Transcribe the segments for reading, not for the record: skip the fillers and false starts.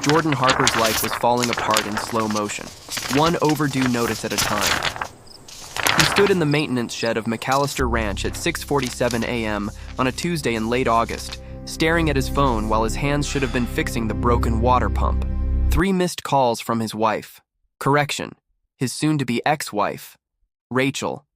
Jordan Harper's life was falling apart in slow motion, one overdue notice at a time. He stood in the maintenance shed of McAllister Ranch at 6:47 a.m. on a Tuesday in late August, staring at his phone while his hands should have been fixing the broken water pump. 3 missed calls from his wife. Correction, his soon-to-be ex-wife, Rachel.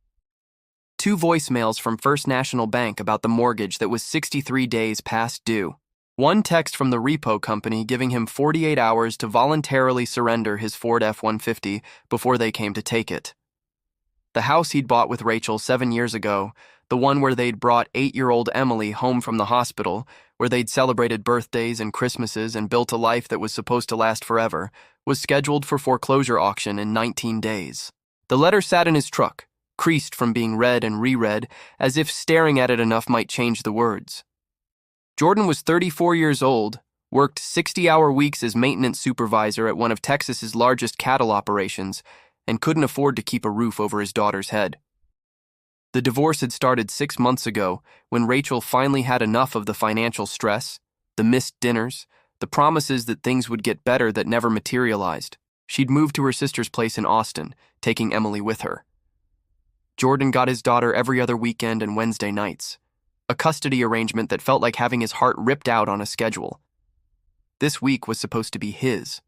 2 voicemails from First National Bank about the mortgage that was 63 days past due. 1 text from the repo company giving him 48 hours to voluntarily surrender his Ford F-150 before they came to take it. The house he'd bought with Rachel 7 years ago, the one where they'd brought 8-year-old Emily home from the hospital, where they'd celebrated birthdays and Christmases and built a life that was supposed to last forever, was scheduled for foreclosure auction in 19 days. The letter sat in his truck, creased from being read and reread, as if staring at it enough might change the words. Jordan was 34 years old, worked 60-hour weeks as maintenance supervisor at one of Texas's largest cattle operations, and couldn't afford to keep a roof over his daughter's head. The divorce had started 6 months ago when Rachel finally had enough of the financial stress, the missed dinners, the promises that things would get better that never materialized. She'd moved to her sister's place in Austin, taking Emily with her. Jordan got his daughter every other weekend and Wednesday nights, a custody arrangement that felt like having his heart ripped out on a schedule. This week was supposed to be his.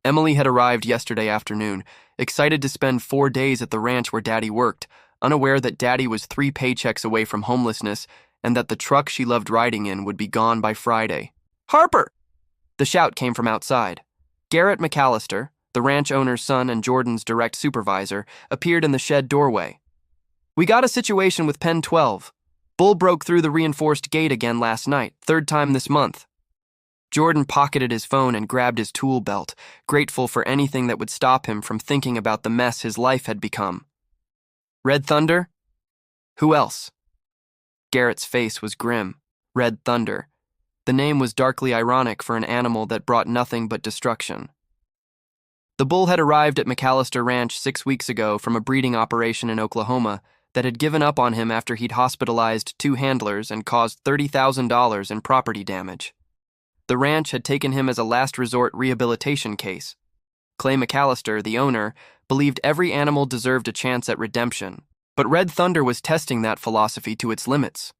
Emily had arrived yesterday afternoon, excited to spend 4 days at the ranch where Daddy worked, unaware that Daddy was 3 paychecks away from homelessness and that the truck she loved riding in would be gone by Friday. "Harper!" The shout came from outside. Garrett McAllister, the ranch owner's son and Jordan's direct supervisor, appeared in the shed doorway. "We got a situation with Pen 12. Bull broke through the reinforced gate again last night, 3rd time this month." Jordan pocketed his phone and grabbed his tool belt, grateful for anything that would stop him from thinking about the mess his life had become. "Red Thunder? Who else?" Garrett's face was grim. Red Thunder. The name was darkly ironic for an animal that brought nothing but destruction. The bull had arrived at McAllister Ranch 6 weeks ago from a breeding operation in Oklahoma that had given up on him after he'd hospitalized 2 handlers and caused $30,000 in property damage. The ranch had taken him as a last resort rehabilitation case. Clay McAllister, the owner, believed every animal deserved a chance at redemption, but Red Thunder was testing that philosophy to its limits.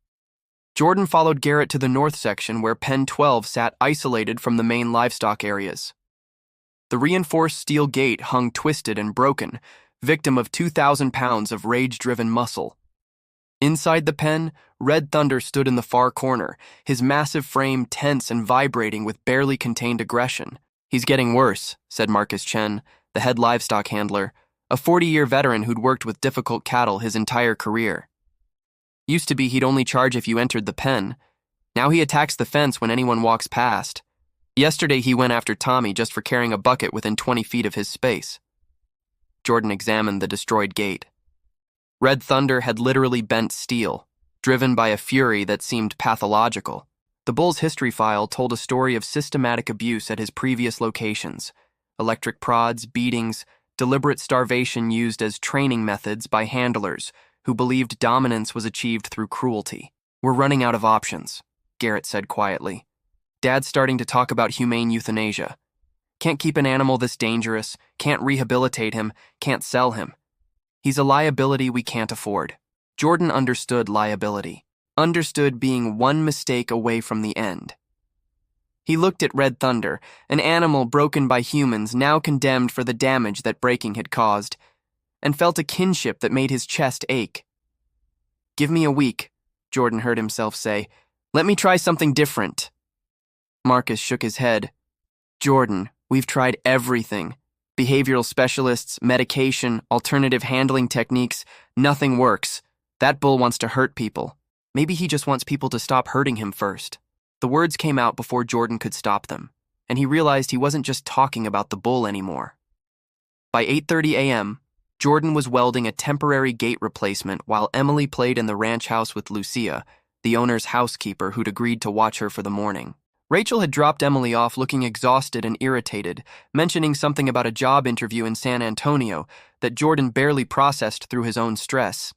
Jordan followed Garrett to the north section where Pen 12 sat isolated from the main livestock areas. The reinforced steel gate hung twisted and broken, victim of 2,000 pounds of rage-driven muscle. Inside the pen, Red Thunder stood in the far corner, his massive frame tense and vibrating with barely contained aggression. "He's getting worse," said Marcus Chen, the head livestock handler, a 40-year veteran who'd worked with difficult cattle his entire career. "Used to be he'd only charge if you entered the pen. Now he attacks the fence when anyone walks past. Yesterday he went after Tommy just for carrying a bucket within 20 feet of his space." Jordan examined the destroyed gate. Red Thunder had literally bent steel, driven by a fury that seemed pathological. The bull's history file told a story of systematic abuse at his previous locations: electric prods, beatings, deliberate starvation used as training methods by handlers who believed dominance was achieved through cruelty. "We're running out of options," Garrett said quietly. "Dad's starting to talk about humane euthanasia. Can't keep an animal this dangerous, can't rehabilitate him, can't sell him. He's a liability we can't afford." Jordan understood liability, understood being one mistake away from the end. He looked at Red Thunder, an animal broken by humans now condemned for the damage that breaking had caused, and felt a kinship that made his chest ache. "Give me a week," Jordan heard himself say. "Let me try something different." Marcus shook his head. "Jordan, we've tried everything. Behavioral specialists, medication, alternative handling techniques, nothing works. That bull wants to hurt people. Maybe he just wants people to stop hurting him first." The words came out before Jordan could stop them, and he realized he wasn't just talking about the bull anymore. By 8:30 a.m., Jordan was welding a temporary gate replacement while Emily played in the ranch house with Lucia, the owner's housekeeper who'd agreed to watch her for the morning. Rachel had dropped Emily off looking exhausted and irritated, mentioning something about a job interview in San Antonio that Jordan barely processed through his own stress.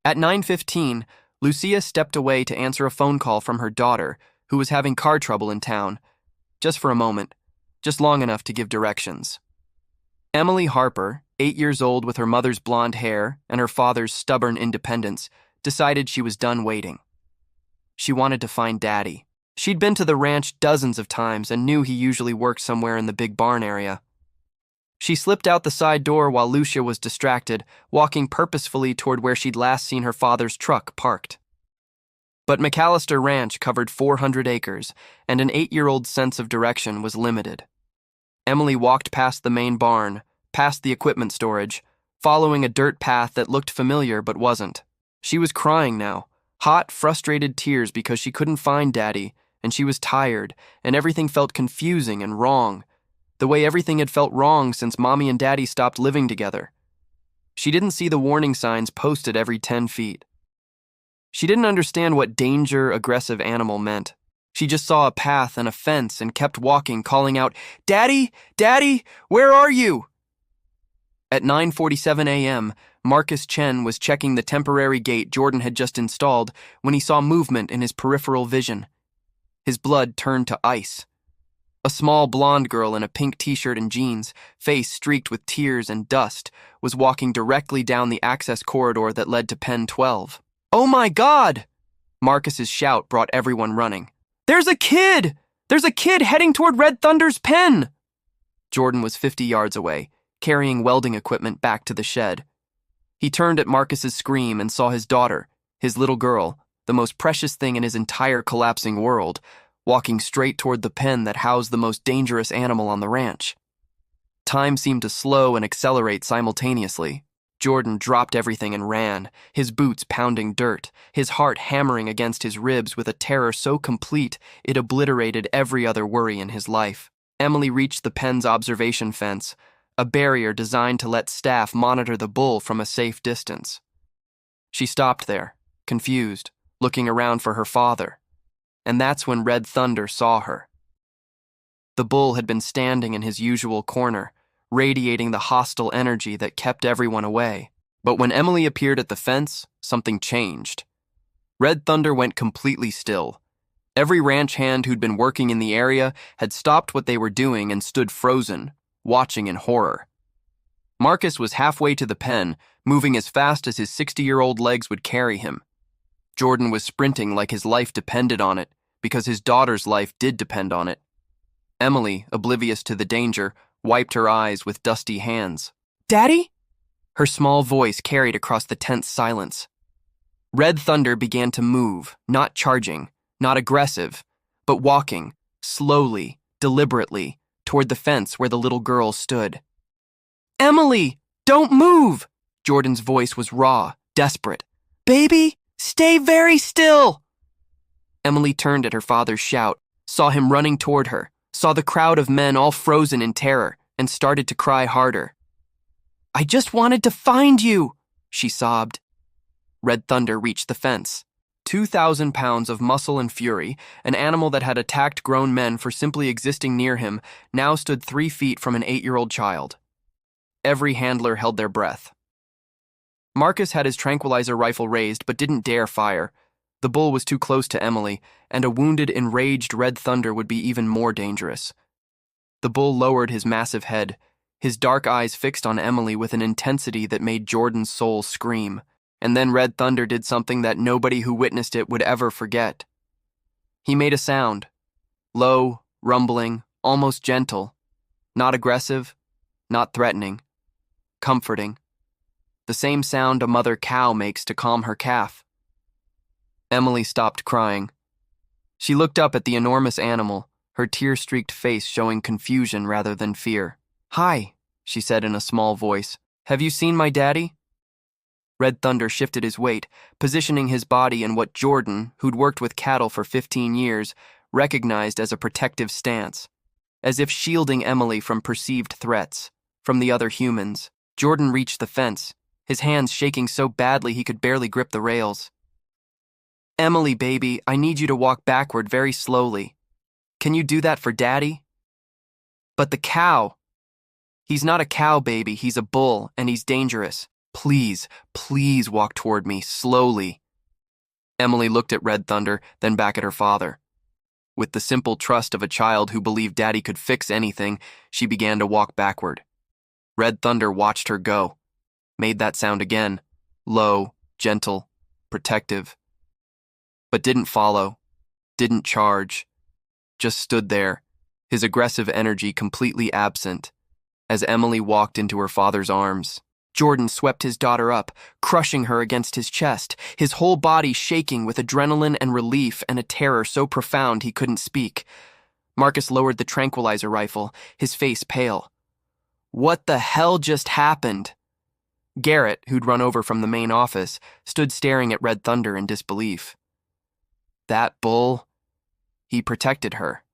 At 9:15, Lucia stepped away to answer a phone call from her daughter, who was having car trouble in town. just for a moment, just long enough to give directions. Emily Harper, 8 years old with her mother's blonde hair and her father's stubborn independence, decided she was done waiting. She wanted to find Daddy. She'd been to the ranch dozens of times and knew he usually worked somewhere in the big barn area. She slipped out the side door while Lucia was distracted, walking purposefully toward where she'd last seen her father's truck parked. But McAllister Ranch covered 400 acres, and an 8-year-old's sense of direction was limited. Emily walked past the main barn, past the equipment storage, following a dirt path that looked familiar but wasn't. She was crying now, hot, frustrated tears because she couldn't find Daddy, and she was tired, and everything felt confusing and wrong, the way everything had felt wrong since Mommy and Daddy stopped living together. She didn't see the warning signs posted every 10 feet. She didn't understand what danger, aggressive animal meant. She just saw a path and a fence and kept walking, calling out, "Daddy! Daddy! Where are you?" At 9:47 a.m., Marcus Chen was checking the temporary gate Jordan had just installed when he saw movement in his peripheral vision. His blood turned to ice. A small blonde girl in a pink t-shirt and jeans, face streaked with tears and dust, was walking directly down the access corridor that led to Pen 12. "Oh my God!" Marcus's shout brought everyone running. "There's a kid! There's a kid heading toward Red Thunder's pen!" Jordan was 50 yards away, carrying welding equipment back to the shed. He turned at Marcus's scream and saw his daughter, his little girl, the most precious thing in his entire collapsing world, walking straight toward the pen that housed the most dangerous animal on the ranch. Time seemed to slow and accelerate simultaneously. Jordan dropped everything and ran, his boots pounding dirt, his heart hammering against his ribs with a terror so complete it obliterated every other worry in his life. Emily reached the pen's observation fence, a barrier designed to let staff monitor the bull from a safe distance. She stopped there, confused, looking around for her father, and that's when Red Thunder saw her. The bull had been standing in his usual corner, radiating the hostile energy that kept everyone away. But when Emily appeared at the fence, something changed. Red Thunder went completely still. Every ranch hand who'd been working in the area had stopped what they were doing and stood frozen, watching in horror. Marcus was halfway to the pen, moving as fast as his 60-year-old legs would carry him. Jordan was sprinting like his life depended on it, because his daughter's life did depend on it. Emily, oblivious to the danger, wiped her eyes with dusty hands. "Daddy?" Her small voice carried across the tense silence. Red Thunder began to move, not charging, not aggressive, but walking, slowly, deliberately, toward the fence where the little girl stood. "Emily, don't move!" Jordan's voice was raw, desperate. "Baby, stay very still!" Emily turned at her father's shout, saw him running toward her, saw the crowd of men all frozen in terror, and started to cry harder. "I just wanted to find you," she sobbed. Red Thunder reached the fence. 2,000 pounds of muscle and fury, an animal that had attacked grown men for simply existing near him, now stood 3 feet from an 8-year-old child. Every handler held their breath. Marcus had his tranquilizer rifle raised but didn't dare fire. The bull was too close to Emily, and a wounded, enraged Red Thunder would be even more dangerous. The bull lowered his massive head, his dark eyes fixed on Emily with an intensity that made Jordan's soul scream. And then Red Thunder did something that nobody who witnessed it would ever forget. He made a sound, low, rumbling, almost gentle, not aggressive, not threatening, comforting. The same sound a mother cow makes to calm her calf. Emily stopped crying. She looked up at the enormous animal, her tear-streaked face showing confusion rather than fear. "Hi," she said in a small voice. "Have you seen my daddy?" Red Thunder shifted his weight, positioning his body in what Jordan, who'd worked with cattle for 15 years, recognized as a protective stance, as if shielding Emily from perceived threats, from the other humans. Jordan reached the fence, his hands shaking so badly he could barely grip the rails. "Emily, baby, I need you to walk backward very slowly. Can you do that for Daddy?" "But the cow." "He's not a cow, baby, he's a bull, and he's dangerous. Please, please walk toward me, slowly." Emily looked at Red Thunder, then back at her father. With the simple trust of a child who believed Daddy could fix anything, she began to walk backward. Red Thunder watched her go, made that sound again, low, gentle, protective, but didn't follow, didn't charge, just stood there, his aggressive energy completely absent, as Emily walked into her father's arms. Jordan swept his daughter up, crushing her against his chest, his whole body shaking with adrenaline and relief and a terror so profound he couldn't speak. Marcus lowered the tranquilizer rifle, his face pale. What the hell just happened? Garrett, who'd run over from the main office, stood staring at Red Thunder in disbelief. That bull, he protected her.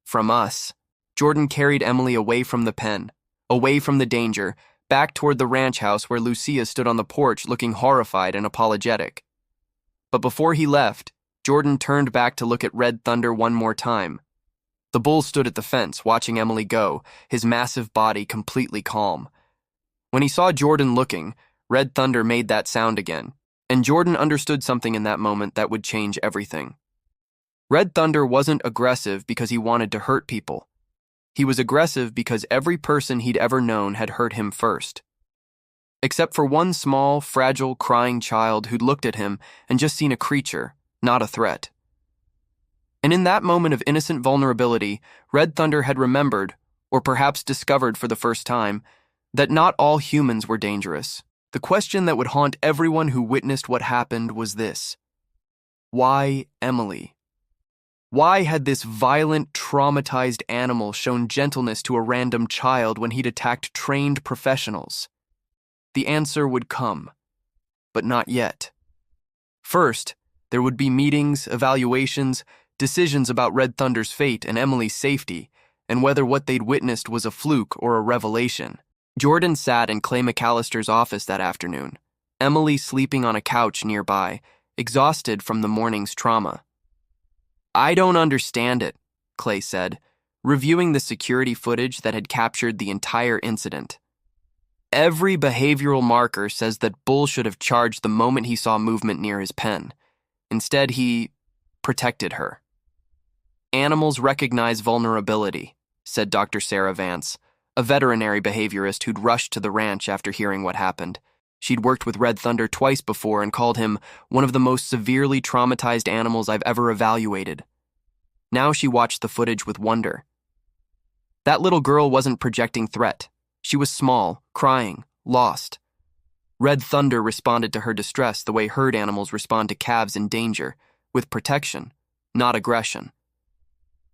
From us. Jordan carried Emily away from the pen, away from the danger, back toward the ranch house where Lucia stood on the porch looking horrified and apologetic. But before he left, Jordan turned back to look at Red Thunder one more time. The bull stood at the fence, watching Emily go, his massive body completely calm. When he saw Jordan looking, Red Thunder made that sound again, and Jordan understood something in that moment that would change everything. Red Thunder wasn't aggressive because he wanted to hurt people. He was aggressive because every person he'd ever known had hurt him first. Except for one small, fragile, crying child who'd looked at him and just seen a creature, not a threat. And in that moment of innocent vulnerability, Red Thunder had remembered, or perhaps discovered for the first time, that not all humans were dangerous. The question that would haunt everyone who witnessed what happened was this: why Emily? Why had this violent, traumatized animal shown gentleness to a random child when he'd attacked trained professionals? The answer would come, but not yet. First, there would be meetings, evaluations, decisions about Red Thunder's fate and Emily's safety, and whether what they'd witnessed was a fluke or a revelation. Jordan sat in Clay McAllister's office that afternoon, Emily sleeping on a couch nearby, exhausted from the morning's trauma. I don't understand it, Clay said, reviewing the security footage that had captured the entire incident. Every behavioral marker says that Bull should have charged the moment he saw movement near his pen. Instead, he protected her. Animals recognize vulnerability, said Dr. Sarah Vance, a veterinary behaviorist who'd rushed to the ranch after hearing what happened. She'd worked with Red Thunder twice before and called him one of the most severely traumatized animals I've ever evaluated. Now she watched the footage with wonder. That little girl wasn't projecting threat. She was small, crying, lost. Red Thunder responded to her distress the way herd animals respond to calves in danger, with protection, not aggression.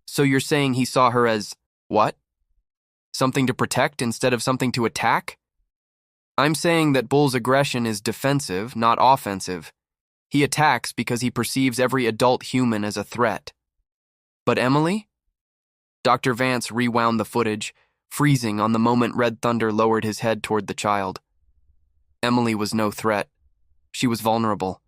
So you're saying he saw her as, what? Something to protect instead of something to attack? I'm saying that Bull's aggression is defensive, not offensive. He attacks because he perceives every adult human as a threat. But Emily? Dr. Vance rewound the footage, freezing on the moment Red Thunder lowered his head toward the child. Emily was no threat. She was vulnerable.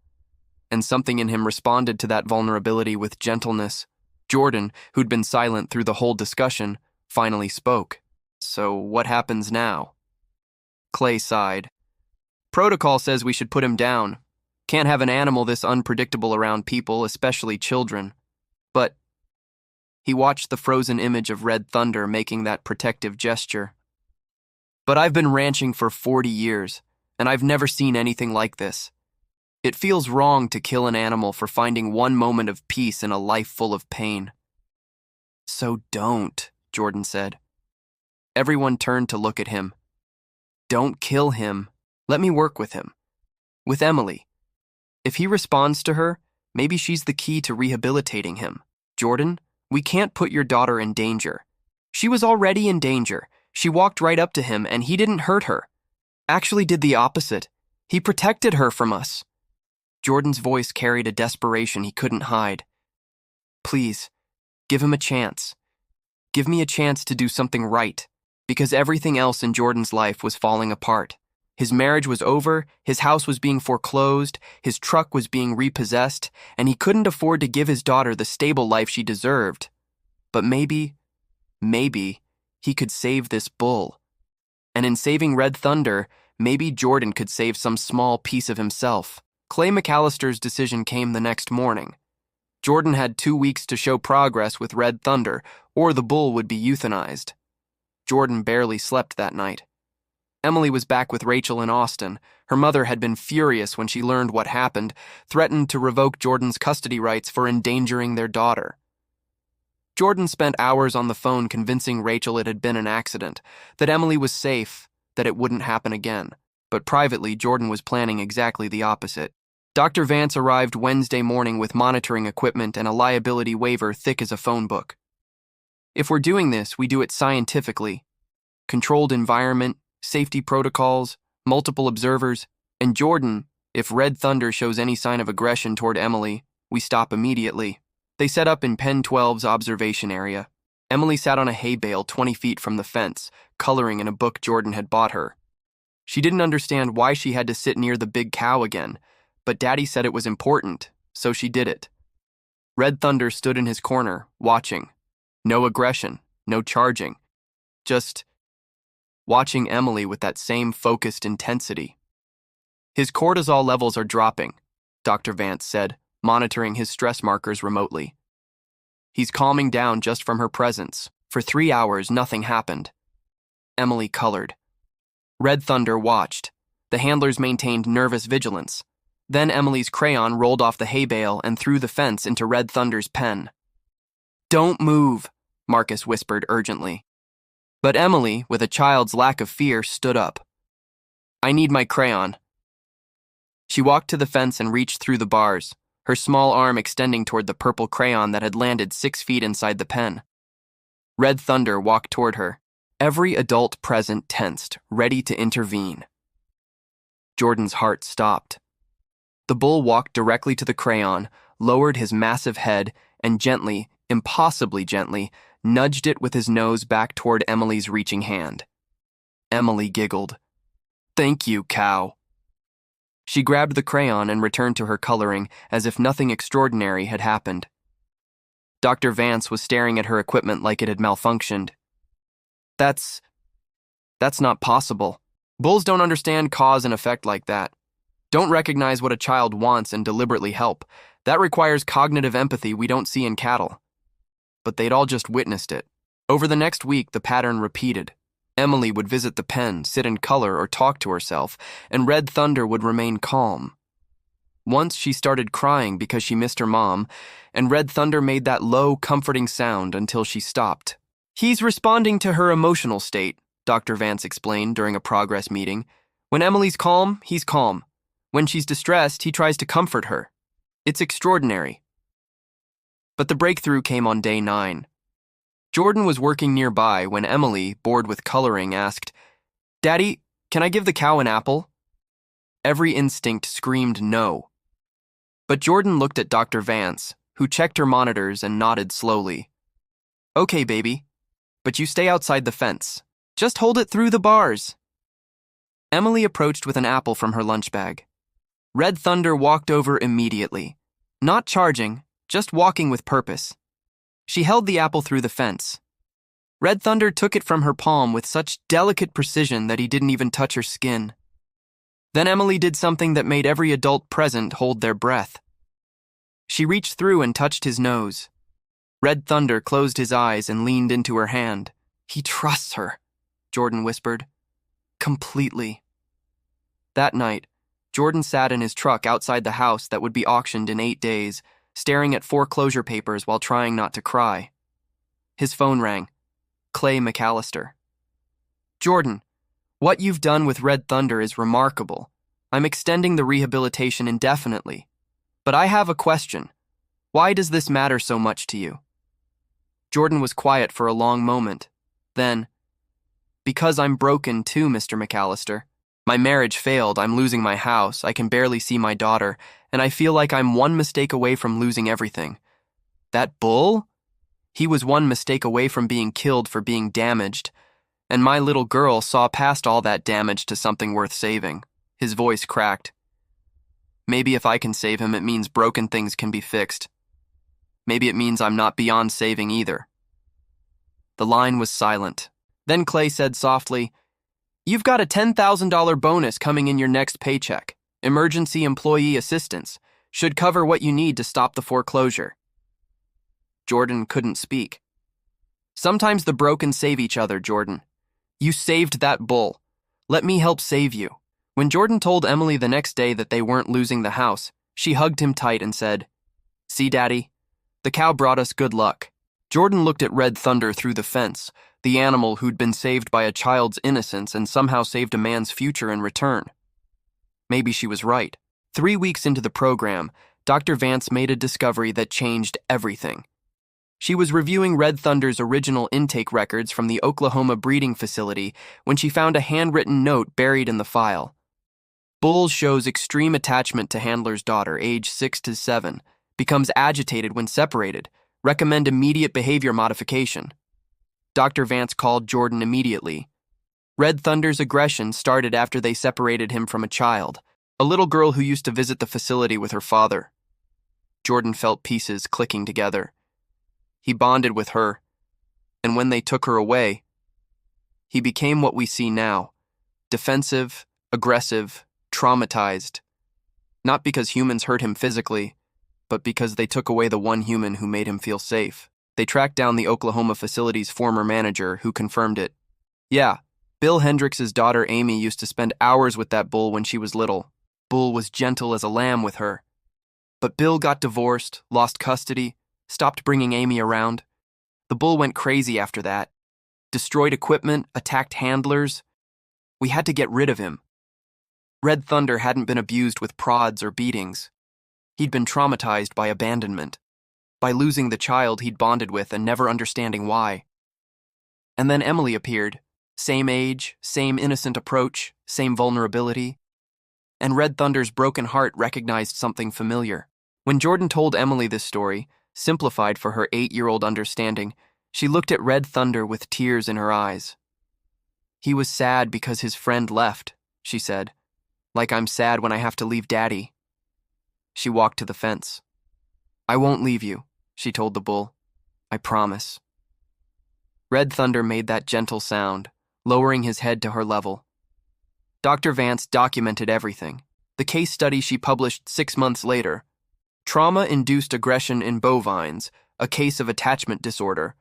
And something in him responded to that vulnerability with gentleness. Jordan, who'd been silent through the whole discussion, finally spoke. So what happens now? Clay sighed. Protocol says we should put him down. Can't have an animal this unpredictable around people, especially children. But he watched the frozen image of Red Thunder making that protective gesture. But I've been ranching for 40 years, and I've never seen anything like this. It feels wrong to kill an animal for finding one moment of peace in a life full of pain. So don't, Jordan said. Everyone turned to look at him. Don't kill him. Let me work with him. With Emily. If he responds to her, maybe she's the key to rehabilitating him. Jordan, we can't put your daughter in danger. She was already in danger. She walked right up to him and he didn't hurt her. Actually did the opposite. He protected her from us. Jordan's voice carried a desperation he couldn't hide. Please, give him a chance. Give me a chance to do something right. Because everything else in Jordan's life was falling apart. His marriage was over, his house was being foreclosed, his truck was being repossessed, and he couldn't afford to give his daughter the stable life she deserved. But maybe, he could save this bull. And in saving Red Thunder, maybe Jordan could save some small piece of himself. Clay McAllister's decision came the next morning. Jordan had 2 weeks to show progress with Red Thunder, or the bull would be euthanized. Jordan barely slept that night. Emily was back with Rachel in Austin. Her mother had been furious when she learned what happened, threatened to revoke Jordan's custody rights for endangering their daughter. Jordan spent hours on the phone convincing Rachel it had been an accident, that Emily was safe, that it wouldn't happen again. But privately, Jordan was planning exactly the opposite. Dr. Vance arrived Wednesday morning with monitoring equipment and a liability waiver thick as a phone book. If we're doing this, we do it scientifically. Controlled environment, safety protocols, multiple observers, and Jordan, if Red Thunder shows any sign of aggression toward Emily, we stop immediately. They set up in Pen 12's observation area. Emily sat on a hay bale 20 feet from the fence, coloring in a book Jordan had bought her. She didn't understand why she had to sit near the big cow again, but Daddy said it was important, so she did it. Red Thunder stood in his corner, watching. No aggression, no charging. Just watching Emily with that same focused intensity. His cortisol levels are dropping, Dr. Vance said, monitoring his stress markers remotely. He's calming down just from her presence. For 3 hours, nothing happened. Emily colored. Red Thunder watched. The handlers maintained nervous vigilance. Then Emily's crayon rolled off the hay bale and through the fence into Red Thunder's pen. "Don't move," Marcus whispered urgently. But Emily, with a child's lack of fear, stood up. "I need my crayon." She walked to the fence and reached through the bars, her small arm extending toward the purple crayon that had landed 6 feet inside the pen. Red Thunder walked toward her. Every adult present tensed, ready to intervene. Jordan's heart stopped. The bull walked directly to the crayon, lowered his massive head, and gently, impossibly gently, nudged it with his nose back toward Emily's reaching hand. Emily giggled. "Thank you, cow." She grabbed the crayon and returned to her coloring as if nothing extraordinary had happened. Dr. Vance was staring at her equipment like it had malfunctioned. That's not possible. Bulls don't understand cause and effect like that. Don't recognize what a child wants and deliberately help. That requires cognitive empathy we don't see in cattle." But they'd all just witnessed it. Over the next week, the pattern repeated. Emily would visit the pen, sit and color or talk to herself, and Red Thunder would remain calm. Once she started crying because she missed her mom, and Red Thunder made that low, comforting sound until she stopped. "He's responding to her emotional state," Dr. Vance explained during a progress meeting. "When Emily's calm, he's calm. When she's distressed, he tries to comfort her. It's extraordinary." But the breakthrough came on day 9. Jordan was working nearby when Emily, bored with coloring, asked, "Daddy, can I give the cow an apple?" Every instinct screamed no. But Jordan looked at Dr. Vance, who checked her monitors and nodded slowly. "Okay, baby, but you stay outside the fence. Just hold it through the bars." Emily approached with an apple from her lunch bag. Red Thunder walked over immediately, not charging, just walking with purpose. She held the apple through the fence. Red Thunder took it from her palm with such delicate precision that he didn't even touch her skin. Then Emily did something that made every adult present hold their breath. She reached through and touched his nose. Red Thunder closed his eyes and leaned into her hand. "He trusts her," Jordan whispered. "Completely." That night, Jordan sat in his truck outside the house that would be auctioned in 8 days, staring at foreclosure papers while trying not to cry. His phone rang. Clay McAllister. "Jordan, what you've done with Red Thunder is remarkable. I'm extending the rehabilitation indefinitely. But I have a question. Why does this matter so much to you?" Jordan was quiet for a long moment. Then, "Because I'm broken too, Mr. McAllister. My marriage failed, I'm losing my house, I can barely see my daughter, and I feel like I'm one mistake away from losing everything. That bull? He was one mistake away from being killed for being damaged, and my little girl saw past all that damage to something worth saving." His voice cracked. "Maybe if I can save him, it means broken things can be fixed. Maybe it means I'm not beyond saving either." The line was silent. Then Clay said softly, "You've got a $10,000 bonus coming in your next paycheck. Emergency employee assistance. Should cover what you need to stop the foreclosure." Jordan couldn't speak. Sometimes the broken save each other, Jordan. You saved that bull. Let me help save you. When Jordan told Emily the next day that they weren't losing the house, she hugged him tight and said, "See, Daddy? The cow brought us good luck." Jordan looked at Red Thunder through the fence, the animal who'd been saved by a child's innocence and somehow saved a man's future in return. Maybe she was right. 3 weeks into the program, Dr. Vance made a discovery that changed everything. She was reviewing Red Thunder's original intake records from the Oklahoma breeding facility when she found a handwritten note buried in the file. Bull shows extreme attachment to handler's daughter, age 6 to 7, becomes agitated when separated, recommend immediate behavior modification. Dr. Vance called Jordan immediately. Red Thunder's aggression started after they separated him from a child, a little girl who used to visit the facility with her father. Jordan felt pieces clicking together. He bonded with her, and when they took her away, he became what we see now: defensive, aggressive, traumatized. Not because humans hurt him physically, but because they took away the one human who made him feel safe. They tracked down the Oklahoma facility's former manager, who confirmed it. Yeah, Bill Hendricks' daughter Amy used to spend hours with that bull when she was little. Bull was gentle as a lamb with her. But Bill got divorced, lost custody, stopped bringing Amy around. The bull went crazy after that. Destroyed equipment, attacked handlers. We had to get rid of him. Red Thunder hadn't been abused with prods or beatings. He'd been traumatized by abandonment, by losing the child he'd bonded with and never understanding why. And then Emily appeared. Same age, same innocent approach, same vulnerability. And Red Thunder's broken heart recognized something familiar. When Jordan told Emily this story, simplified for her 8-year-old understanding, she looked at Red Thunder with tears in her eyes. "He was sad because his friend left," she said, "like I'm sad when I have to leave Daddy." She walked to the fence. "I won't leave you," she told the bull. "I promise." Red Thunder made that gentle sound, lowering his head to her level. Dr. Vance documented everything. The case study she published 6 months later, Trauma-Induced Aggression in Bovines, a Case of Attachment Disorder,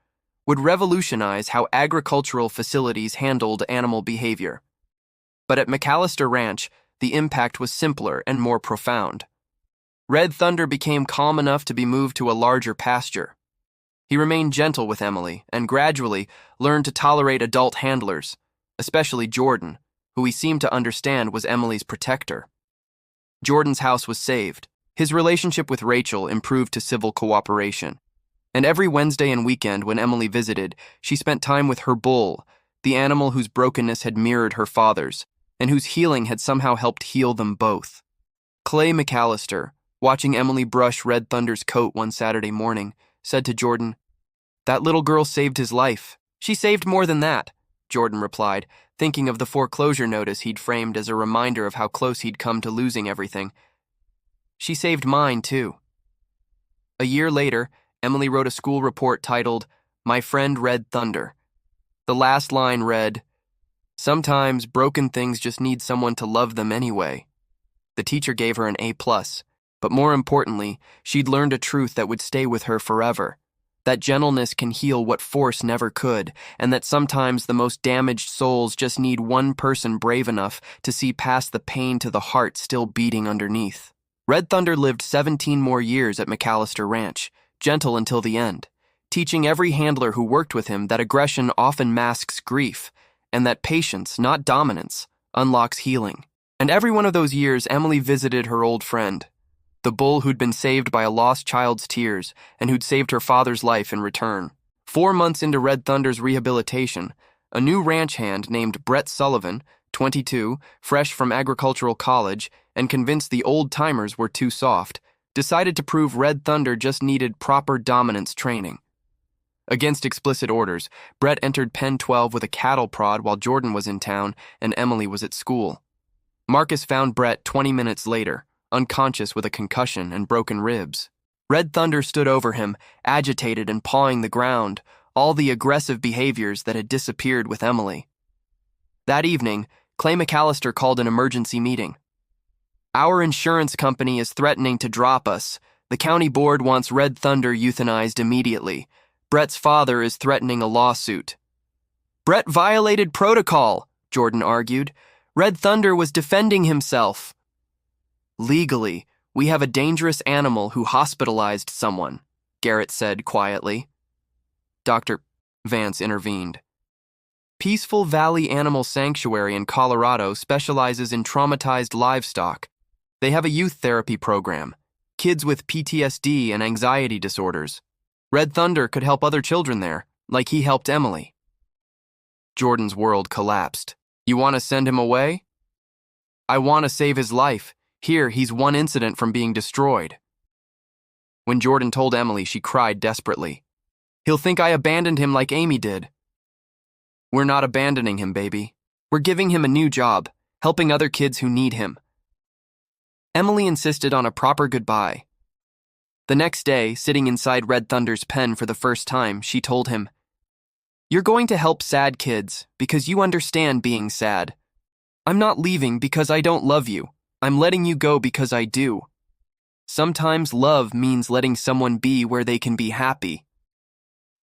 would revolutionize how agricultural facilities handled animal behavior. But at McAllister Ranch, the impact was simpler and more profound. Red Thunder became calm enough to be moved to a larger pasture. He remained gentle with Emily and gradually learned to tolerate adult handlers, especially Jordan, who he seemed to understand was Emily's protector. Jordan's house was saved. His relationship with Rachel improved to civil cooperation. And every Wednesday and weekend when Emily visited, she spent time with her bull, the animal whose brokenness had mirrored her father's, and whose healing had somehow helped heal them both. Clay McAllister, watching Emily brush Red Thunder's coat one Saturday morning, said to Jordan, "That little girl saved his life." "She saved more than that," Jordan replied, thinking of the foreclosure notice he'd framed as a reminder of how close he'd come to losing everything. "She saved mine, too." A year later, Emily wrote a school report titled, "My Friend Red Thunder." The last line read, "Sometimes broken things just need someone to love them anyway." The teacher gave her an A+, but more importantly, she'd learned a truth that would stay with her forever. That gentleness can heal what force never could, and that sometimes the most damaged souls just need one person brave enough to see past the pain to the heart still beating underneath. Red Thunder lived 17 more years at McAllister Ranch, gentle until the end, teaching every handler who worked with him that aggression often masks grief, and that patience, not dominance, unlocks healing. And every one of those years, Emily visited her old friend, the bull who'd been saved by a lost child's tears and who'd saved her father's life in return. 4 months into Red Thunder's rehabilitation, a new ranch hand named Brett Sullivan, 22, fresh from agricultural college, and convinced the old-timers were too soft, decided to prove Red Thunder just needed proper dominance training. Against explicit orders, Brett entered Pen 12 with a cattle prod while Jordan was in town and Emily was at school. Marcus found Brett 20 minutes later, unconscious with a concussion and broken ribs. Red Thunder stood over him, agitated and pawing the ground, all the aggressive behaviors that had disappeared with Emily. That evening, Clay McAllister called an emergency meeting. "Our insurance company is threatening to drop us," The county board wants Red Thunder euthanized immediately. Brett's father is threatening a lawsuit. Brett violated protocol, Jordan argued. Red Thunder was defending himself. Legally, we have a dangerous animal who hospitalized someone, Garrett said quietly. Dr. Vance intervened. Peaceful Valley Animal Sanctuary in Colorado specializes in traumatized livestock. They have a youth therapy program, kids with PTSD and anxiety disorders. Red Thunder could help other children there, like he helped Emily. Jordan's world collapsed. You want to send him away? I want to save his life. Here, he's one incident from being destroyed. When Jordan told Emily, she cried desperately. He'll think I abandoned him like Amy did. We're not abandoning him, baby. We're giving him a new job, helping other kids who need him. Emily insisted on a proper goodbye. The next day, sitting inside Red Thunder's pen for the first time, she told him, You're going to help sad kids because you understand being sad. I'm not leaving because I don't love you. I'm letting you go because I do. Sometimes love means letting someone be where they can be happy.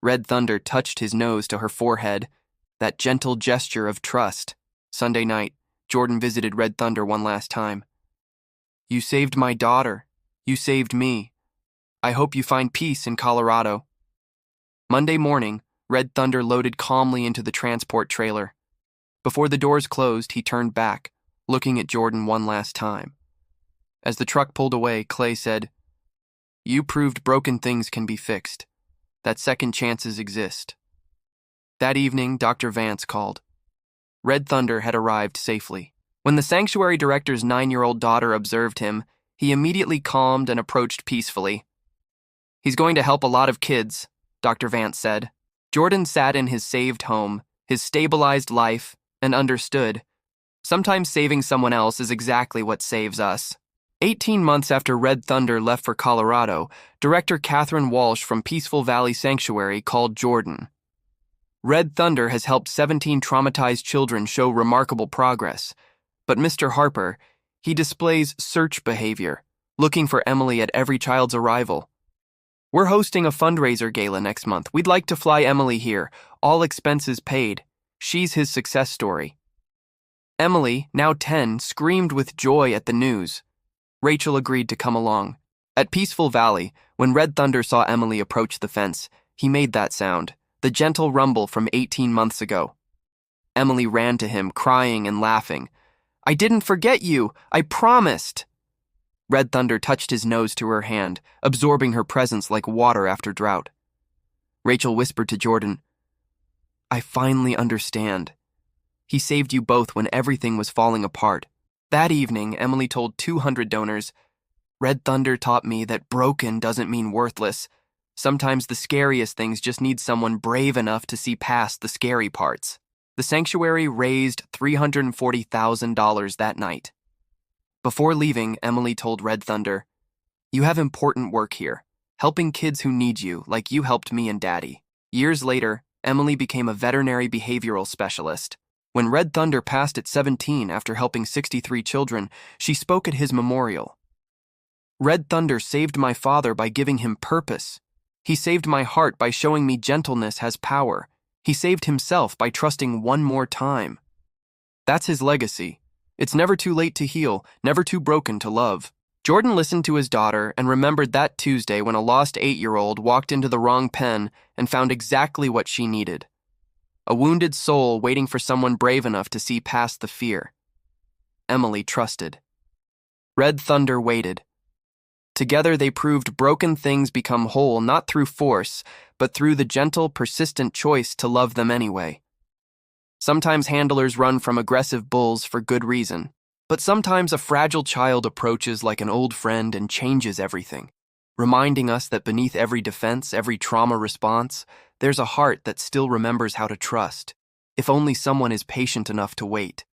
Red Thunder touched his nose to her forehead, that gentle gesture of trust. Sunday night, Jordan visited Red Thunder one last time. You saved my daughter. You saved me. I hope you find peace in Colorado. Monday morning, Red Thunder loaded calmly into the transport trailer. Before the doors closed, he turned back, looking at Jordan one last time. As the truck pulled away, Clay said, You proved broken things can be fixed, that second chances exist. That evening, Dr. Vance called. Red Thunder had arrived safely. When the sanctuary director's 9-year-old daughter observed him, he immediately calmed and approached peacefully. He's going to help a lot of kids, Dr. Vance said. Jordan sat in his saved home, his stabilized life, and understood. Sometimes saving someone else is exactly what saves us. 18 months after Red Thunder left for Colorado, Director Catherine Walsh from Peaceful Valley Sanctuary called Jordan. Red Thunder has helped 17 traumatized children show remarkable progress. But Mr. Harper, he displays search behavior, looking for Emily at every child's arrival. We're hosting a fundraiser gala next month. We'd like to fly Emily here, all expenses paid. She's his success story. Emily, now 10, screamed with joy at the news. Rachel agreed to come along. At Peaceful Valley, when Red Thunder saw Emily approach the fence, he made that sound, the gentle rumble from 18 months ago. Emily ran to him, crying and laughing. I didn't forget you. I promised. Red Thunder touched his nose to her hand, absorbing her presence like water after drought. Rachel whispered to Jordan, I finally understand. He saved you both when everything was falling apart. That evening, Emily told 200 donors, Red Thunder taught me that broken doesn't mean worthless. Sometimes the scariest things just need someone brave enough to see past the scary parts. The sanctuary raised $340,000 that night. Before leaving, Emily told Red Thunder, You have important work here, helping kids who need you, like you helped me and Daddy. Years later, Emily became a veterinary behavioral specialist. When Red Thunder passed at 17 after helping 63 children, she spoke at his memorial. Red Thunder saved my father by giving him purpose. He saved my heart by showing me gentleness has power. He saved himself by trusting one more time. That's his legacy. It's never too late to heal, never too broken to love. Jordan listened to his daughter and remembered that Tuesday when a lost 8-year-old walked into the wrong pen and found exactly what she needed. A wounded soul waiting for someone brave enough to see past the fear. Emily trusted. Red Thunder waited. Together they proved broken things become whole not through force, but through the gentle, persistent choice to love them anyway. Sometimes handlers run from aggressive bulls for good reason, but sometimes a fragile child approaches like an old friend and changes everything, reminding us that beneath every defense, every trauma response, there's a heart that still remembers how to trust, if only someone is patient enough to wait.